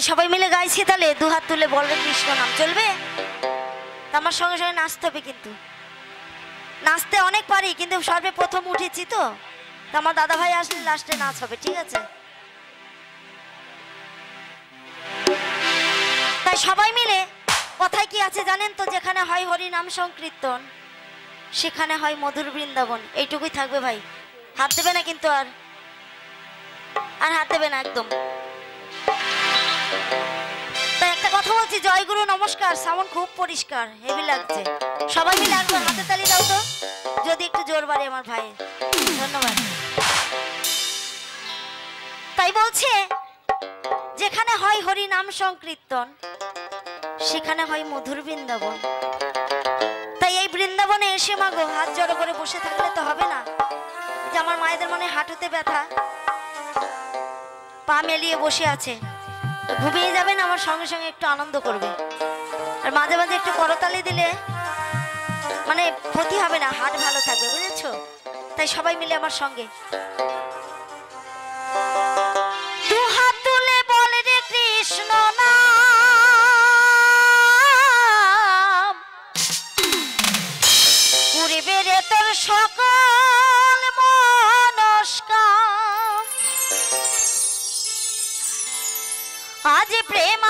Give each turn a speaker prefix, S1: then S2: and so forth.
S1: সবাই মিলে গাইছি, তাহলে দু হাত তুলে বলবে কৃষ্ণ নাম, চলবে? আমার সঙ্গে সঙ্গে নাচতে হবে, কিন্তু নাচতে অনেক পারি, কিন্তু সর্বে প্রথম উঠেছি তো, আমার দাদা ভাই আসলে লাস্টে নাচ হবে, ঠিক আছে? তাই সবাই মিলে, কথায় কি আছে জানেন তো, যেখানে হয় হরি নাম সংকীর্তন সেখানে হয় মধুর বৃন্দাবন। এইটুকুই থাকবে ভাই, হাত দেবে না কিন্তু, আর হাত দেবে না একদম। তাই একটা কথা বলছি, জয় গুরু নমস্কার। সাউন্ড খুব পরিষ্কার, হেভি লাগছে। সবাই মিলে একবার হাতে তালি দাও তো, যদি একটু জোর বাড়ে আমার ভাই, ধন্যবাদ। তাই বলছে, যেখানে হয় হরি নাম সংকীর্তন সেখানে হয় মধুর বৃন্দাবন। তাই এই বৃন্দাবনে এসে মাগো হাত জড়ো করে বসে থাকলে তো হবে না। যে আমার মায়েদের মনে হাঁটুতে ব্যথা, পা মেলিয়ে বসে আছে, ঘুমিয়ে যাবেন, আমার সঙ্গে সঙ্গে একটু আনন্দ করবে, আর মাঝে মাঝে একটু করতালি দিলে মানে ক্ষতি হবে না, হাট ভালো থাকবে, বুঝেছো? তাই সবাই মিলে আমার সঙ্গে দু হাত তুলে বলে রে কৃষ্ণ নাম, পুরিবে রে তোর সকল মনস্কাম। আজ প্রেম